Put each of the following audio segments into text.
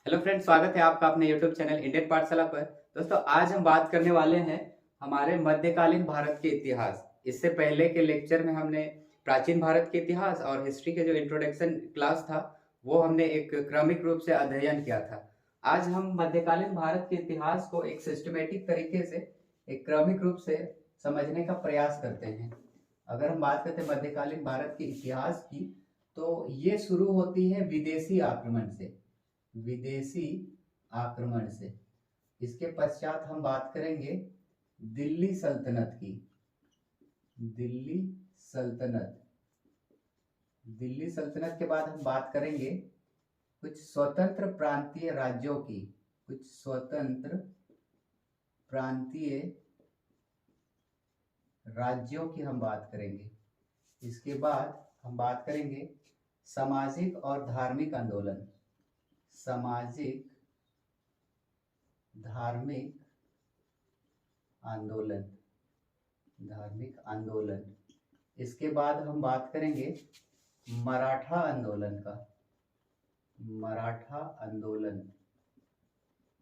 Hello friends, स्वागत है आपका अपने यूट्यूब चैनल इंडियन पाठशाला पर। दोस्तों, आज हम बात करने वाले हैं हमारे मध्यकालीन भारत के इतिहास। इससे पहले के लेक्चर में हमने प्राचीन भारत के इतिहास और हिस्ट्री के जो इंट्रोडक्शन क्लास था वो हमने एक क्रमिक रूप से अध्ययन किया था। आज हम मध्यकालीन भारत के इतिहास को एक सिस्टमेटिक तरीके से, एक क्रमिक रूप से समझने का प्रयास करते हैं। अगर हम बात करते हैं मध्यकालीन भारत के इतिहास की, तो ये शुरू होती है विदेशी आक्रमण से। विदेशी आक्रमण से इसके पश्चात हम बात करेंगे दिल्ली सल्तनत की। दिल्ली सल्तनत दिल्ली सल्तनत के बाद हम बात करेंगे कुछ स्वतंत्र प्रांतीय राज्यों की। कुछ स्वतंत्र प्रांतीय राज्यों की हम बात करेंगे। इसके बाद हम बात करेंगे सामाजिक और धार्मिक आंदोलन। सामाजिक धार्मिक आंदोलन धार्मिक आंदोलन। इसके बाद हम बात करेंगे मराठा आंदोलन का। मराठा आंदोलन।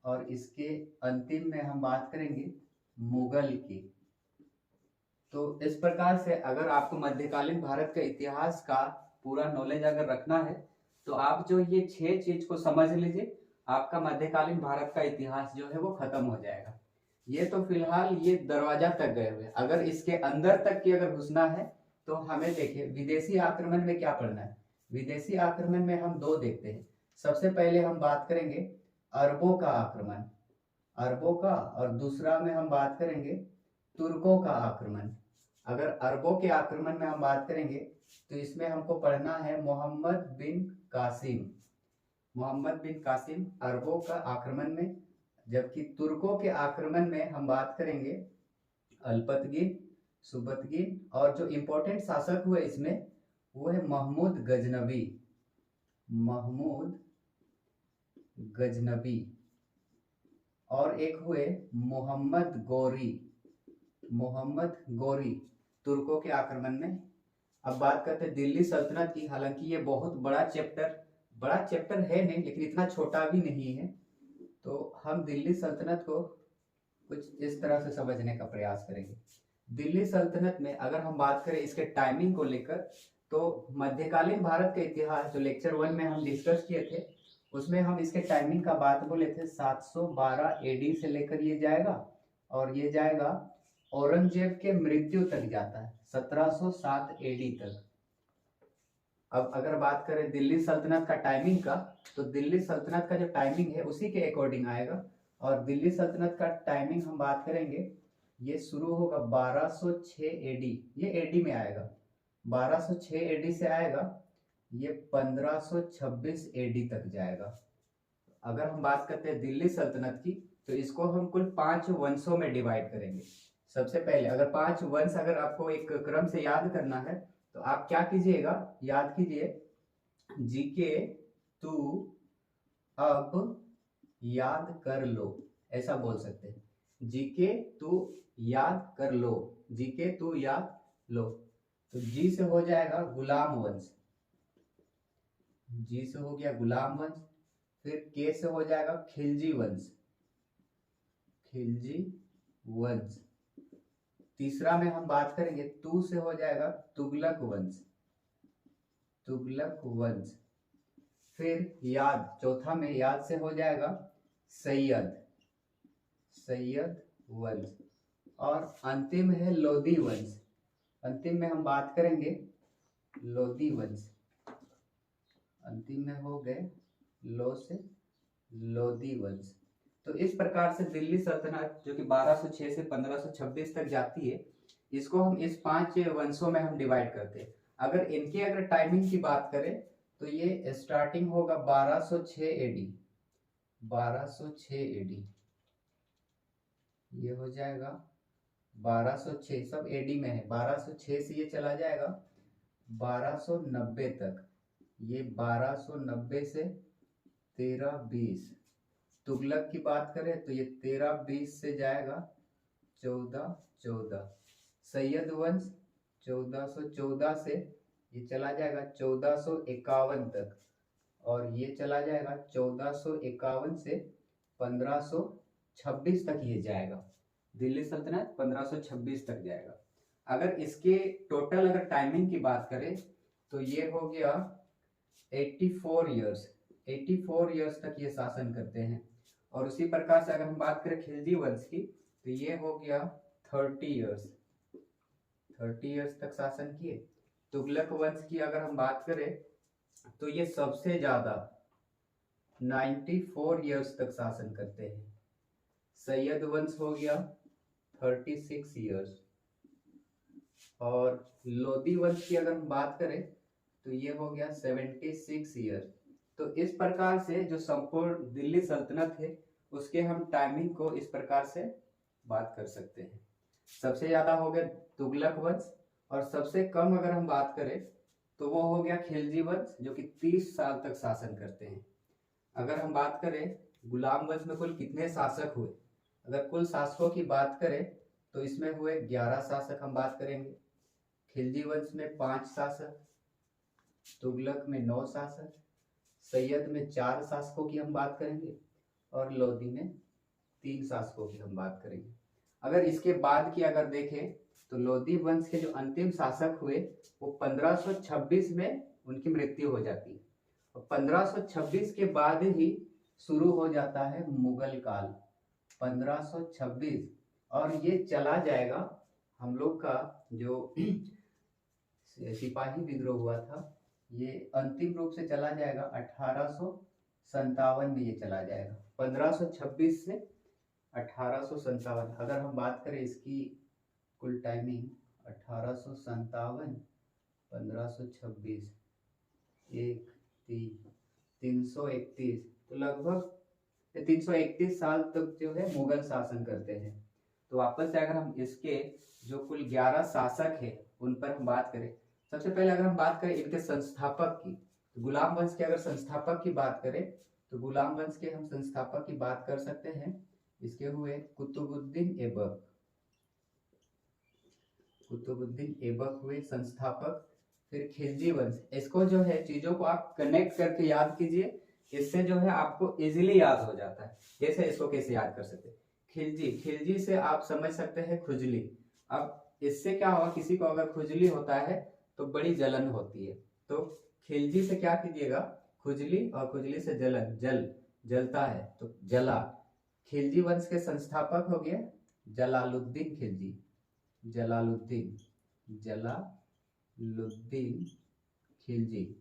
और इसके अंतिम में हम बात करेंगे मुगल की। तो इस प्रकार से अगर आपको मध्यकालीन भारत के इतिहास का पूरा नॉलेज अगर रखना है तो आप जो ये 6 चीज को समझ लीजिए, आपका मध्यकालीन भारत का इतिहास जो है वो खत्म हो जाएगा। ये तो फिलहाल ये दरवाजा तक गए हुए, अगर इसके अंदर तक की अगर घुसना है तो हमें देखिए विदेशी आक्रमण में क्या पढ़ना है। विदेशी आक्रमण में हम दो देखते हैं। सबसे पहले हम बात करेंगे अरबों का आक्रमण, अरबों का, और दूसरा में हम बात करेंगे तुर्कों का आक्रमण। अगर अरबों के आक्रमण में हम बात करेंगे तो इसमें हमको पढ़ना है मोहम्मद बिन कासिम। मोहम्मद बिन कासिम अरबों का आक्रमण में, जबकि तुर्कों के आक्रमण में हम बात करेंगे अल्पतगिन, सुबतगिन, और जो इंपॉर्टेंट शासक हुए इसमें वो है महमूद गजनबी। महमूद गजनबी। और एक हुए मोहम्मद गौरी। मोहम्मद गौरी तुर्कों के आक्रमण में। अब बात करते हैं दिल्ली सल्तनत की। हालांकि ये बहुत बड़ा चैप्टर है नहीं, लेकिन इतना छोटा भी नहीं है। तो हम दिल्ली सल्तनत को कुछ इस तरह से समझने का प्रयास करेंगे। दिल्ली सल्तनत में अगर हम बात करें इसके टाइमिंग को लेकर, तो मध्यकालीन भारत का इतिहास जो लेक्चर 1 में हम डिस्कस किए थे उसमें हम इसके टाइमिंग का बात बोले थे। 712 एडी से लेकर ये जाएगा, और ये जाएगा औरंगजेब के मृत्यु तक जाता है, 1707 एडी तक। अब अगर बात करें दिल्ली सल्तनत का टाइमिंग का, तो दिल्ली सल्तनत का जो टाइमिंग है उसी के अकॉर्डिंग आएगा। और दिल्ली सल्तनत का टाइमिंग हम बात करेंगे, ये शुरू होगा 1206 एडी। ये एडी में आएगा, 1206 एडी से आएगा, ये 1526 एडी तक जाएगा। अगर हम बात करते हैं दिल्ली सल्तनत की, तो इसको हम कुल 5 वंशों में डिवाइड करेंगे। सबसे पहले अगर 5 वंश अगर आपको एक क्रम से याद करना है तो आप क्या कीजिएगा, याद कीजिए, जीके तू अब याद कर लो, ऐसा बोल सकते हैं। जीके तू याद कर लो, जीके तू याद लो। तो जी से हो जाएगा गुलाम वंश, जी से हो गया गुलाम वंश। फिर के से हो जाएगा खिलजी वंश, खिलजी वंश। तीसरा में हम बात करेंगे तू से हो जाएगा तुगलक वंश, तुगलक वंश। फिर याद, चौथा में याद से हो जाएगा सैयद, सैयद वंश। और अंतिम है लोधी वंश। अंतिम में हम बात करेंगे लोधी वंश। अंतिम में हो गए लो से लोधी वंश। तो इस प्रकार से दिल्ली सल्तनत जो कि 1206 से 1526 तक जाती है, इसको हम इस 5 वंशों में हम डिवाइड करते हैं। अगर टाइमिंग की बात करें तो ये स्टार्टिंग होगा 1206 एडी, 1206 एडी। ये हो जाएगा 1206, सब एडी में है। 1206 से ये चला जाएगा 1290 तक। ये 1290 से 1320। तुगलक की बात करें तो ये 1320 से जाएगा 1414। सैयद वंश 1414 से ये चला जाएगा 1451 तक। और ये चला जाएगा 1451 से 1526 तक ये जाएगा। दिल्ली सल्तनत 1526 तक जाएगा। अगर इसके टोटल अगर टाइमिंग की बात करें तो ये हो गया 84 ईयर्स, 84 ईयर्स तक ये शासन करते हैं। और उसी प्रकार से अगर हम बात करें खिलजी वंश की तो ये हो गया 30 ईयर्स, 30 ईयर्स तक शासन किए। तुगलक वंश की अगर हम बात करें तो ये सबसे ज्यादा 94 ईयर्स तक शासन करते हैं। सैयद वंश हो गया 36 ईयर्स। और लोदी वंश की अगर हम बात करें तो ये हो गया 76 ईयर्स। तो इस प्रकार से जो संपूर्ण दिल्ली सल्तनत है उसके हम टाइमिंग को इस प्रकार से बात कर सकते हैं। सबसे ज्यादा हो गया तुगलक वंश, और सबसे कम अगर हम बात करें तो वो हो गया खिलजी वंश जो कि 30 साल तक शासन करते हैं। अगर हम बात करें गुलाम वंश में कुल कितने शासक हुए, अगर कुल शासकों की बात करें तो इसमें हुए 11 शासक हम बात करेंगे। खिलजी वंश में 5 शासक, तुगलक में 9 शासक, सैयद में 4 शासकों की हम बात करेंगे और लोदी में 3 शासकों की हम बात करेंगे। अगर इसके बाद की अगर देखें तो लोदी वंश के जो अंतिम शासक हुए वो 1526 में उनकी मृत्यु हो जाती है। और 1526 के बाद ही शुरू हो जाता है मुगल काल, 1526, और ये चला जाएगा हम लोग का जो सिपाही विद्रोह हुआ था ये अंतिम रूप से चला जाएगा 1857 में ये चला जाएगा। 1526 से 1857 अगर हम बात करें इसकी कुल टाइमिंग 1857 1526 331 तो लगभग 331 साल तक जो है मुगल शासन करते हैं। तो वापस से अगर हम इसके जो कुल 11 शासक है उन पर हम बात करें, सबसे पहले अगर हम बात करें इनके संस्थापक की तो गुलाम वंश के अगर संस्थापक की बात करें तो गुलाम वंश के हम संस्थापक की बात कर सकते हैं। इसके हुए कुतुबुद्दीन ऐबक, कुतुबुद्दीन ऐबक हुए संस्थापक। फिर खिलजी वंश, इसको जो है चीजों को आप कनेक्ट करके याद कीजिए, इससे जो है आपको इजीली याद हो जाता है। जैसे इसको कैसे याद कर सकते हैं, खिलजी, खिलजी से आप समझ सकते हैं खुजली। अब इससे क्या होगा, किसी को अगर खुजली होता है तो बड़ी जलन होती है, तो खिलजी से क्या कीजिएगा, खुजली, और खुजली से जलन, जलता है तो जला। खिलजी वंश के संस्थापक हो गए जलालुद्दीन खिलजी, जलालुद्दीन खिलजी।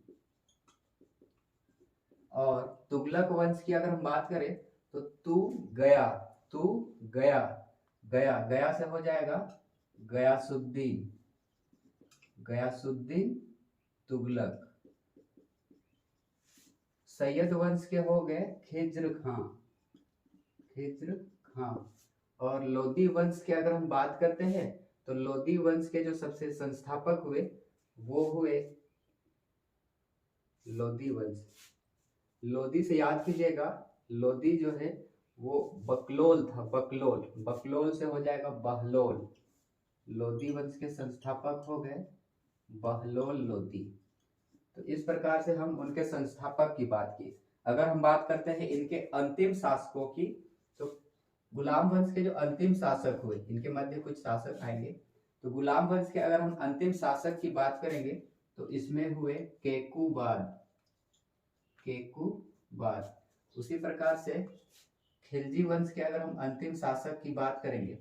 और तुगलक वंश की अगर हम बात करें तो गया से हो जाएगा गयासुद्दीन तुगलक। सैयद वंश के हो गए खिज्र खां। और लोदी वंश के अगर हम बात करते हैं तो लोदी वंश के जो सबसे संस्थापक हुए वो हुए लोदी वंश। लोदी से याद कीजिएगा, लोदी जो है वो बकलोल था, बकलोल से हो जाएगा बहलोल। लोदी वंश के संस्थापक हो गए बहलोल लोदी। तो इस प्रकार से हम उनके संस्थापक की बात की। अगर हम बात करते हैं इनके अंतिम शासकों की तो गुलाम वंश के जो अंतिम शासक हुए, इनके मध्य कुछ शासक आएंगे, तो गुलाम वंश के अगर हम अंतिम शासक की बात करेंगे तो इसमें हुए केकूबाद। उसी प्रकार से खिलजी वंश के अगर हम अंतिम शासक की बात करेंगे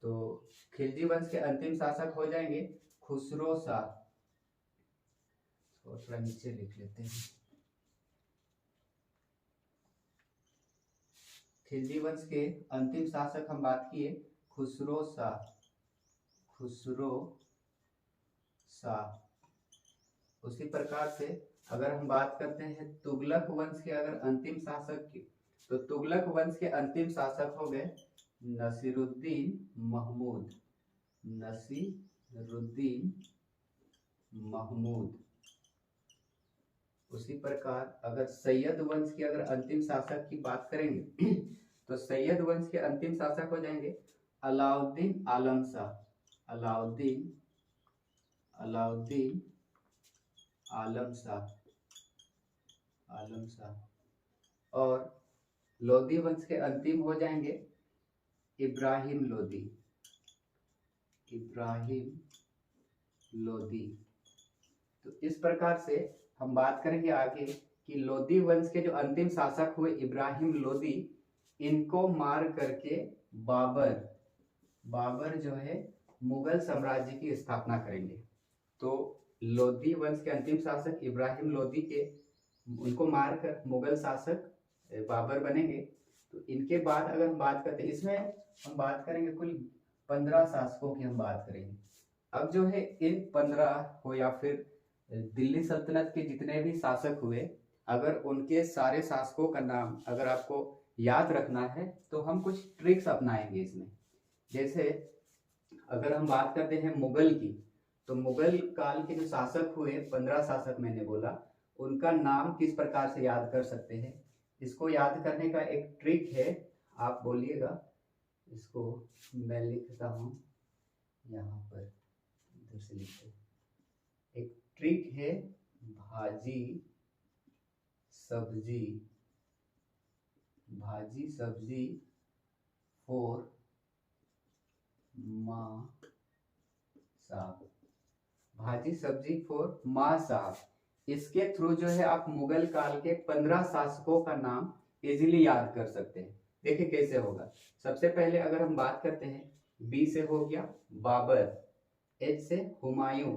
तो खिलजी वंश के अंतिम शासक हो जाएंगे खुसरो शाह। थोड़ा नीचे लिख लेते हैं। खिलजी वंश के अंतिम शासक हम बात किए खुसरो शाह। उसी प्रकार से अगर हम बात करते हैं तुगलक वंश के अगर अंतिम शासक की तो तुगलक वंश के अंतिम शासक हो गए नसीरुद्दीन महमूद। उसी प्रकार अगर सैयद वंश के अगर अंतिम शासक की बात करेंगे तो सैयद वंश के अंतिम शासक हो जाएंगे अलाउद्दीन आलम शाह। आलम शाह। और लोधी वंश के अंतिम हो जाएंगे इब्राहिम लोधी, इब्राहिम लोधी। तो इस प्रकार से हम बात करेंगे आगे कि लोधी वंश के जो अंतिम शासक हुए इब्राहिम लोधी, इनको मार करके बाबर, बाबर जो है मुगल साम्राज्य की स्थापना करेंगे। तो लोधी वंश के अंतिम शासक इब्राहिम लोधी के, उनको मारकर मुगल शासक बाबर बनेंगे। तो इनके बाद अगर हम बात करते हैं, इसमें हम बात करेंगे कुल 15 शासकों की हम बात करेंगे। अब जो है इन 15 को या फिर दिल्ली सल्तनत के जितने भी शासक हुए, अगर उनके सारे शासकों का नाम अगर आपको याद रखना है तो हम कुछ ट्रिक्स अपनाएंगे इसमें। जैसे अगर हम बात करते हैं मुगल की, तो मुगल काल के जो शासक हुए 15 शासक मैंने बोला, उनका नाम किस प्रकार से याद कर सकते हैं। इसको याद करने का एक ट्रिक है, आप बोलिएगा, इसको मैं लिखता हूँ यहाँ पर, इधर से लिखते। एक ट्रिक है, भाजी सब्जी, भाजी सब्जी फॉर माँ साहब, भाजी सब्जी फॉर माँ साहब। इसके थ्रू जो है आप मुगल काल के 15 शासकों का नाम इजीली याद कर सकते हैं। देखिए कैसे होगा। सबसे पहले अगर हम बात करते हैं, बी से हो गया बाबर, एच से हुमायूं,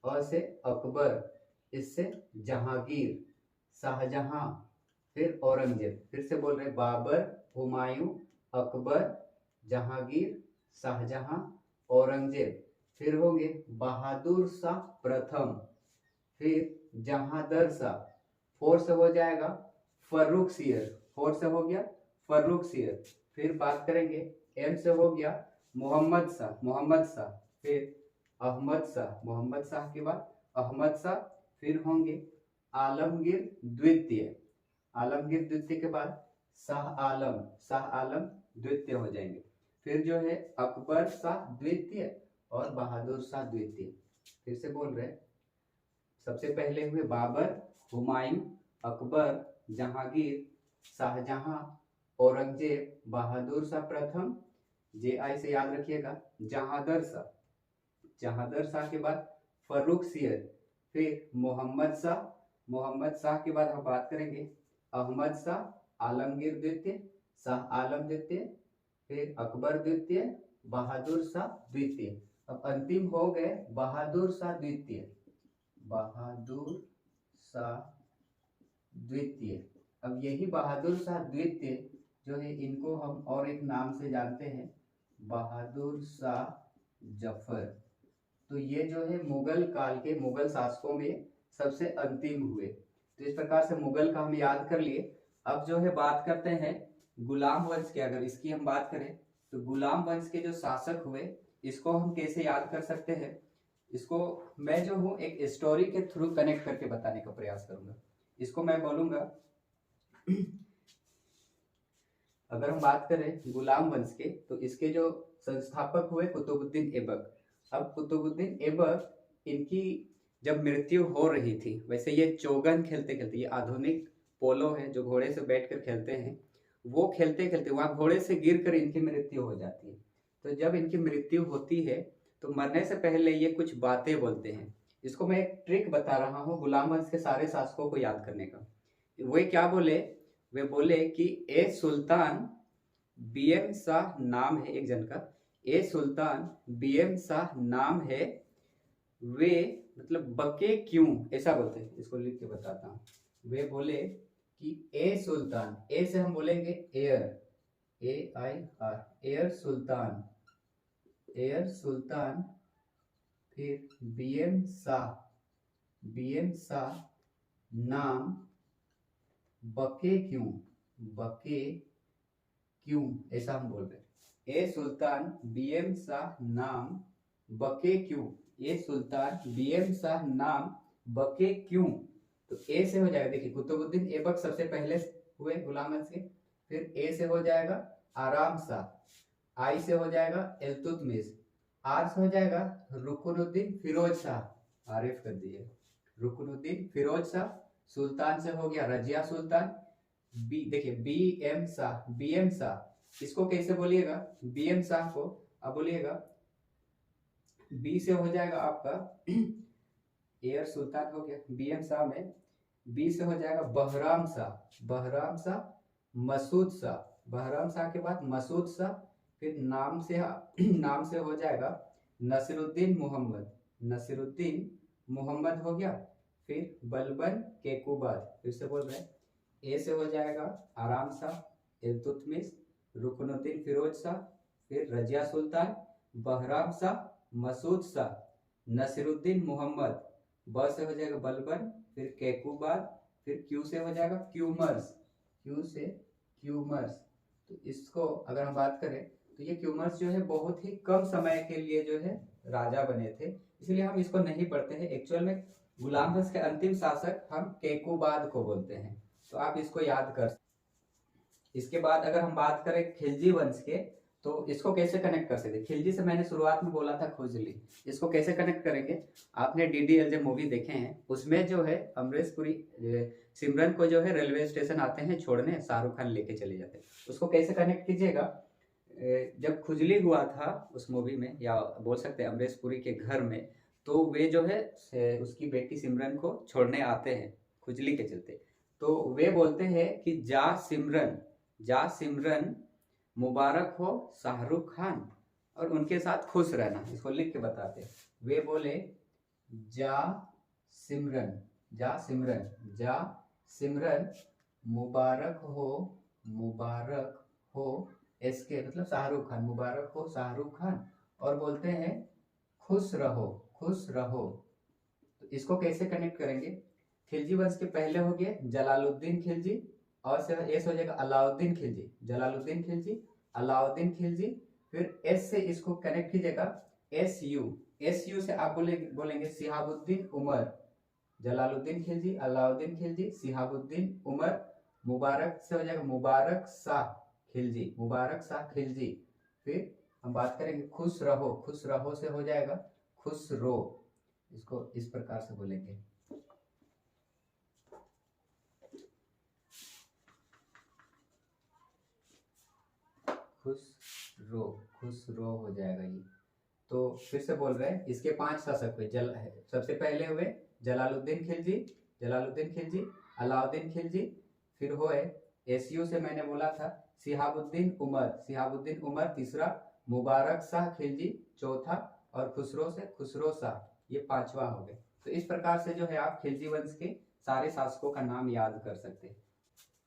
अ से अकबर, इससे जहांगीर, शाहजहां, फिर औरंगजेब। फिर से बोल रहे, बाबर, हुमायूं, अकबर, जहांगीर, शाहजहां, औरंगजेब। फिर होंगे बहादुर शाह प्रथम, फिर जहांदर शाह। फोर से हो जाएगा फर्रुखसियर, फोर से हो गया फर्रुखसियर। फिर बात करेंगे एम से हो गया मोहम्मद शाह, मोहम्मद शाह। फिर अहमद शाह, मोहम्मद शाह के बाद अहमद शाह। फिर होंगे आलमगीर द्वितीय, आलमगीर द्वितीय के बाद शाह आलम, शाह आलम द्वितीय हो जाएंगे। फिर जो है अकबर शाह द्वितीय और बहादुर शाह द्वितीय। फिर से बोल रहे, सबसे पहले हुए बाबर, हुमायूं, अकबर, जहांगीर, शाहजहां, औरंगजेब, बहादुर शाह प्रथम, जे आई से याद रखिएगा, जहांदर शाह, जहांदर शाह के बाद फर्रुखसियर, फिर मोहम्मद शाह, मोहम्मद शाह के बाद हम बात करेंगे अहमद शाह, आलमगीर द्वितीय, शाह आलम द्वितीय, फिर अकबर द्वितीय, बहादुर शाह द्वितीय। अब अंतिम हो गए बहादुर शाह द्वितीय, बहादुर शाह द्वितीय। अब यही बहादुर शाह द्वितीय जो है, इनको हम और एक नाम से जानते हैं, बहादुर शाह जफर। तो ये जो है मुगल काल के मुगल शासकों में सबसे अंतिम हुए। तो इस प्रकार से मुगल का हम याद कर लिए। अब जो है बात करते हैं गुलाम वंश के। अगर इसकी हम बात करें तो गुलाम वंश के जो शासक हुए, इसको हम कैसे याद कर सकते हैं, इसको मैं जो हूँ एक स्टोरी के थ्रू कनेक्ट करके बताने का प्रयास करूंगा। इसको मैं बोलूंगा अगर हम बात करें गुलाम वंश के, तो इसके जो संस्थापक हुए कुतुबुद्दीन ऐबक। अब कुतुबुद्दीन ऐबक, इनकी जब मृत्यु हो रही थी, वैसे ये चौगन खेलते खेलते, ये आधुनिक पोलो है जो घोड़े से बैठकर खेलते हैं, वो खेलते खेलते वहां घोड़े से गिरकर इनकी मृत्यु हो जाती है। तो जब इनकी मृत्यु होती है तो मरने से पहले ये कुछ बातें बोलते हैं। इसको मैं एक ट्रिक बता रहा हूँ गुलाम वंश के सारे शासकों को याद करने का। वे क्या बोले, वे बोले कि ए सुल्तान बीएम शाह नाम है एक जन का, ए सुल्तान बीएम शाह नाम है, वे मतलब बके क्यों, ऐसा बोलते हैं। इसको लिख के बताता हूँ। वे बोले कि ए सुल्तान, ए से हम बोलेंगे air, A I R, air sultan, air sultan. फिर बीएम शाह, बीएम शाह नाम बके क्यों, बके क्यों, ऐसा हम बोल रहे। ए सुल्तान बीएम शाह नाम बके क्यों, ए सुल्तान बीएम शाह नाम बके क्यों। तो ए से हो जाएगा, देखिए कुतुबुद्दीन ऐबक सबसे पहले हुए गुलाम वंश के। फिर ए से हो जाएगा आराम शाह, आई से हो जाएगा इल्तुतमिश, आर से हो जाएगा रुकनुद्दीन फिरोज शाह, आरिफ कर दिए, रुकनुद्दीन फिरोज शाह। सुल्तान से हो गया रजिया सुल्तान। बी देखिए बी एम शाह, इसको कैसे बोलिएगा, बी एम शाह को अब बोलिएगा, बी से हो जाएगा आपका एयर सुल्तान हो गया, बी एम शाह में बी से हो जाएगा बहराम शाह, बहराम शाह मसूद शाह, बहराम शाह के बाद मसूद शाह, फिर नाम से नाम से हो जाएगा नसीरुद्दीन मोहम्मद, नसीरुद्दीन मोहम्मद हो गया। फिर बलबन केकुबाद, फिर से बोल रहे हैं, ए से हो जाएगा आराम शाह, इल्तुतमिश, रुकनुद्दीन फिरोज शाह, फिर रजिया सुल्तान, बहराम शाह, मसूद शाह, नसीरुद्दीन मोहम्मद, ब से हो जाएगा बलबन, फिर केकुबाद, फिर क्यू से हो जाएगा क्यूमर्स, क्यू से क्यूमर्स। तो इसको अगर हम बात करें तो ये क्यूमर्स जो है बहुत ही कम समय के लिए जो है राजा बने थे, इसलिए हम इसको नहीं पढ़ते हैं। एक्चुअल में गुलाम वंश के अंतिम शासक हम केकुबाद को बोलते हैं, तो आप इसको याद कर। इसके बाद अगर हम बात करें खिलजी वंश के, तो इसको कैसे कनेक्ट कर सकते, खिलजी से मैंने शुरुआत में बोला था खुजली, इसको कैसे कनेक्ट करेंगे। आपने डीडीएलजे मूवी देखे हैं, उसमें जो है अमरीश पुरी सिमरन को जो है रेलवे स्टेशन आते हैं छोड़ने, शाहरुख खान लेके चले जाते हैं, उसको कैसे कनेक्ट कीजिएगा। जब खुजली हुआ था उस मूवी में, या बोल सकते हैं अमरीश पुरी के घर में, तो वे जो है उसकी बेटी सिमरन को छोड़ने आते हैं खुजली के चलते, तो वे बोलते हैं कि जा सिमरन मुबारक हो शाहरुख खान, और उनके साथ खुश रहना, इसको लिख के बताते हैं। वे बोले जा सिमरन, जा सिमरन मुबारक हो इसके मतलब शाहरुख खान, मुबारक हो शाहरुख खान, और बोलते हैं खुश रहो। तो इसको कैसे कनेक्ट करेंगे, खिलजी वंश के पहले हो गए जलालुद्दीन खिलजी, और से एस हो जाएगा अलाउद्दीन खिलजी, जलालुद्दीन खिलजी, अलाउद्दीन खिलजी। फिर एस से इसको कनेक्ट कीजिएगा, एस यू से आप बोलेंगे सिहाबुद्दीन उमर, जलालुद्दीन खिलजी, अलाउद्दीन खिलजी, सिहाबुद्दीन उमर। मुबारक से हो जाएगा मुबारक शाह खिलजी। फिर हम बात करेंगे खुश रहो से हो जाएगा खुसरो, इसको इस प्रकार से बोलेंगे। खुसरो हो जाएगा ये। तो फिर से बोल रहे हैं, इसके 5 शासक हुए, सबसे पहले हुए जलालुद्दीन खिलजी, अलाउद्दीन खिलजी, फिर हुए एसयू से मैंने बोला था सिहाबुद्दीन उमर तीसरा, मुबारक शाह खिलजी चौथा, और खुसरो से खुसरो शाह, ये 5वां हो गए। तो इस प्रकार से जो है आप खिलजी वंश के सारे शासकों का नाम याद कर सकते हैं।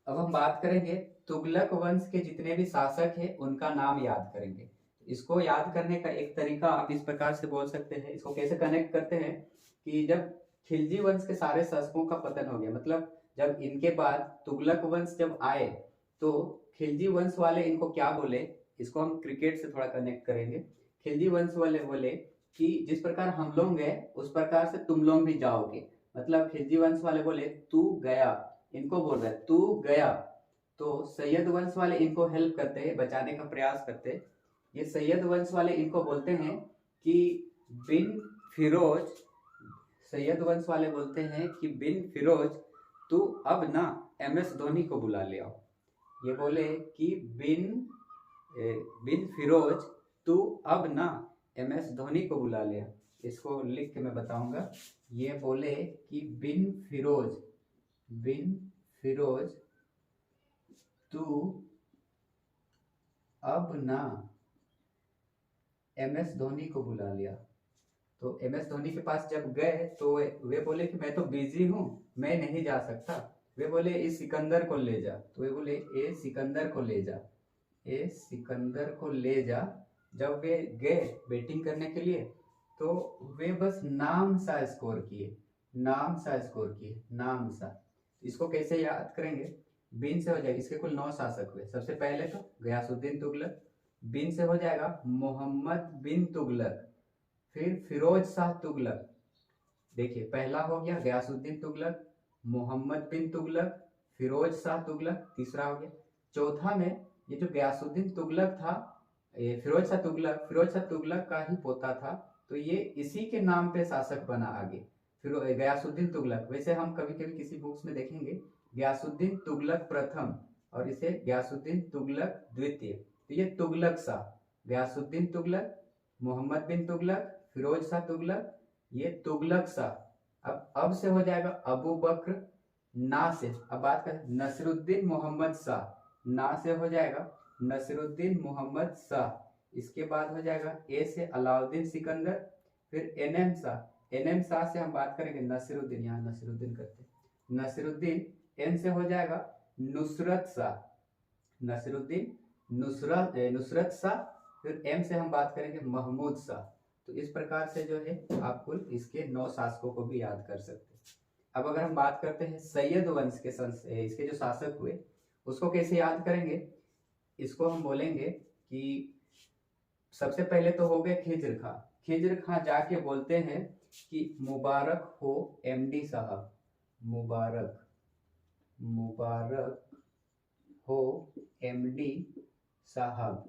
अब हम बात करेंगे तुगलक वंश के जितने भी शासक हैं उनका नाम याद करेंगे। इसको याद करने का एक तरीका आप इस प्रकार से बोल सकते हैं, इसको कैसे कनेक्ट करते हैं कि जब खिलजी वंश के सारे शासकों का पतन हो गया, मतलब जब इनके बाद तुगलक वंश जब आए, तो खिलजी वंश वाले इनको क्या बोले, इसको हम क्रिकेट से थोड़ा कनेक्ट करेंगे। खिलजी वंश वाले बोले कि जिस प्रकार हम लोग गए उस प्रकार से तुम लोग भी जाओगे, मतलब खिलजी वंश वाले बोले तू गया, इनको बोल रहा है तू गया। तो सैयद वंश वाले इनको हेल्प करते हैं, बचाने का प्रयास करते हैं। ये सैयद वंश वाले इनको बोलते हैं कि बिन फिरोज, सैयद वंश वाले बोलते हैं कि बिन फिरोज तू अब ना MS धोनी को बुला ले आओ। ये बोले कि बिन फिरोज तू अब ना MS धोनी को बुला ले। इसको लिख के मैं बताऊंगा। ये बोले कि बिन फिरोज तू अब ना MS धोनी को बुला लिया। तो MS धोनी के पास जब गए तो वे बोले कि मैं तो बिजी हूँ, मैं नहीं जा सकता। वे बोले इस सिकंदर को ले जा, तो वे बोले ए सिकंदर को ले जा। जब वे गए बैटिंग करने के लिए तो वे बस नाम सा स्कोर किए, नाम सा। इसको कैसे याद करेंगे, बिन से हो जाएगा, इसके कुल 9 शासक हुए। सबसे पहले तो गयासुद्दीन तुगलक, बिन से हो जाएगा मोहम्मद बिन तुगलक, फिर फिरोज शाह तुगलक। देखिए पहला हो गया गयासुद्दीन तुगलक, मोहम्मद बिन तुगलक, फिरोज शाह तुगलक, तीसरा हो गया। चौथा में ये जो गयासुद्दीन तुगलक था, ये फिरोज शाह तुगलक का ही पोता था, तो ये इसी के नाम पे शासक बना आगे। फिर गयासुद्दीन तुगलक, वैसे हम कभी कभी किसी बुक्स में देखेंगे गयासुद्दीन तुगलक प्रथम और इसे गयासुद्दीन तुगलक द्वितीय। तो ये तुगलक शाह, गयासुद्दीन तुगलक, मोहम्मद बिन तुगलक, फिरोज शाह तुगलक, ये तुगलक शाह। अब से हो जाएगा अबू बकर, ना से अब बात करें नसरुद्दीन मोहम्मद शाह, ना से हो जाएगा नसरुद्दीन मोहम्मद शाह। इसके बाद हो जाएगा ए से अलाउद्दीन सिकंदर, फिर एनएम शाह, एनएम शाह से हम बात करेंगे नसीरुद्दीन, यहाँ नसीरुद्दीन करते हैं नसीरुद्दीन। एन से हो जाएगा नुसरत शाह, नसीरुद्दीन नुसरत शाह। फिर एम से हम बात करेंगे महमूद शाह। तो इस प्रकार से जो है आप कुल इसके 9 शासकों को भी याद कर सकते हैं। अब अगर हम बात करते हैं सैयद वंश के इसके जो शासक हुए उसको कैसे याद करेंगे, इसको हम बोलेंगे कि सबसे पहले तो हो गए खिज्र खां। खिज्र खां जाके बोलते हैं कि मुबारक हो एमडी साहब, मुबारक हो एमडी साहब,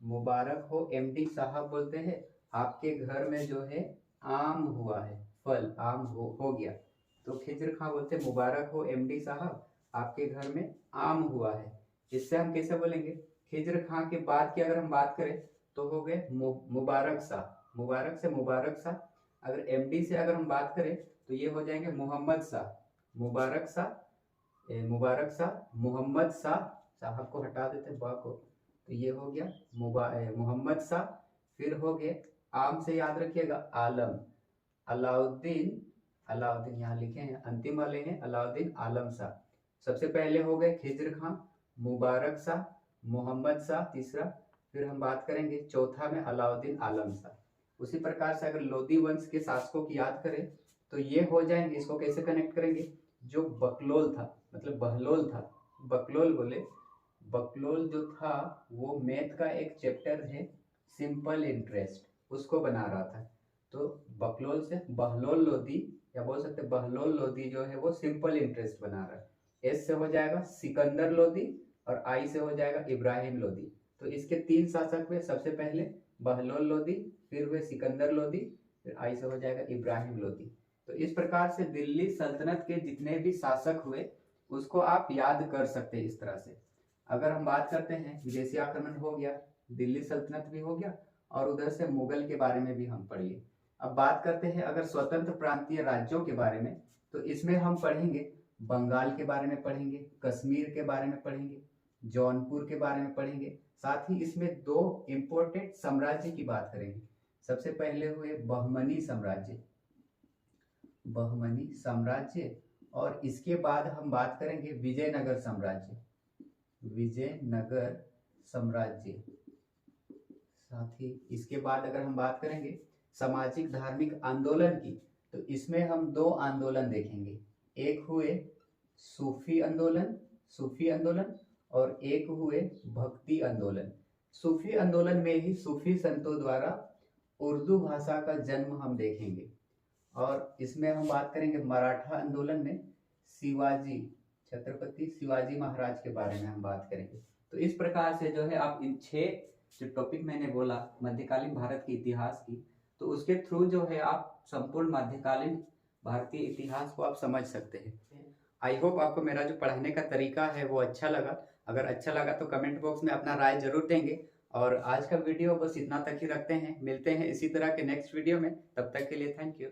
मुबारक हो एमडी साहब बोलते हैं आपके घर में जो है आम हुआ है, फल आम हो गया। तो खिज्र खां बोलते हैं मुबारक हो एमडी साहब आपके घर में आम हुआ है। इससे हम कैसे बोलेंगे, खिज्र खां के बाद की अगर हम बात करें तो हो गए मुबारक शाह, मुबारक से मुबारक शाह। अगर एमडी से अगर हम बात करें तो ये हो जाएंगे मोहम्मद शाह, मुबारक शाह, मुबारक शाह, मोहम्मद शाह, साहब को हटा देते हैं बा को, तो ये हो गया मोहम्मद शाह। फिर हो गए आम से याद रखिएगा आलम, अलाउद्दीन, अलाउद्दीन यहाँ लिखे हैं अंतिम वाले हैं अलाउद्दीन आलम शाह। सबसे पहले हो गए खिज्र खां, मुबारक शाह, मोहम्मद शाह तीसरा, फिर हम बात करेंगे चौथा में अलाउद्दीन आलम शाह। उसी प्रकार से अगर लोदी वंश के शासकों की याद करें तो ये हो जाएंगे, इसको कैसे कनेक्ट करेंगे, जो बकलोल था मतलब बहलोल था, बकलोल बोले, बकलोल जो था वो मैथ का एक चैप्टर है सिंपल इंटरेस्ट, उसको बना रहा था। तो बकलोल से बहलोल लोदी या बोल सकते बहलोल लोदी जो है वो सिंपल इंटरेस्ट बना रहा है। एस से हो जाएगा सिकंदर लोदी और आई से हो जाएगा इब्राहिम लोदी। तो इसके 3 शासक हुए, सबसे पहले बहलोल लोदी, फिर हुए सिकंदर लोदी, फिर आई से हो जाएगा इब्राहिम लोदी। तो इस प्रकार से दिल्ली सल्तनत के जितने भी शासक हुए उसको आप याद कर सकते हैं इस तरह से। अगर हम बात करते हैं विदेशी आक्रमण हो गया, दिल्ली सल्तनत भी हो गया और उधर से मुगल के बारे में भी हम पढ़ लिए। अब बात करते हैं अगर स्वतंत्र प्रांतीय राज्यों के बारे में, तो इसमें हम पढ़ेंगे बंगाल के बारे में पढ़ेंगे, कश्मीर के बारे में पढ़ेंगे, जौनपुर के बारे में पढ़ेंगे, साथ ही इसमें 2 इंपोर्टेंट साम्राज्य की बात करेंगे। सबसे पहले हुए बहमनी साम्राज्य, बहमनी साम्राज्य, और इसके बाद हम बात करेंगे विजयनगर साम्राज्य, विजयनगर साम्राज्य। साथ ही इसके बाद अगर हम बात करेंगे सामाजिक धार्मिक आंदोलन की, तो इसमें हम 2 आंदोलन देखेंगे, एक हुए सूफी आंदोलन और एक हुए भक्ति आंदोलन। सूफी आंदोलन में ही सूफी संतों द्वारा उर्दू भाषा का जन्म हम देखेंगे, और इसमें हम बात करेंगे मराठा आंदोलन में शिवाजी, छत्रपति शिवाजी महाराज के बारे में हम बात करेंगे। तो इस प्रकार से जो है आप इन 6 जो टॉपिक मैंने बोला मध्यकालीन भारत के इतिहास की, तो उसके थ्रू जो है आप संपूर्ण मध्यकालीन भारतीय इतिहास को आप समझ सकते हैं। आई होप आपको मेरा जो पढ़ाने का तरीका है वो अच्छा लगा। अगर अच्छा लगा तो कमेंट बॉक्स में अपना राय जरूर देंगे। और आज का वीडियो बस इतना तक ही रखते हैं, मिलते हैं इसी तरह के नेक्स्ट वीडियो में, तब तक के लिए थैंक यू।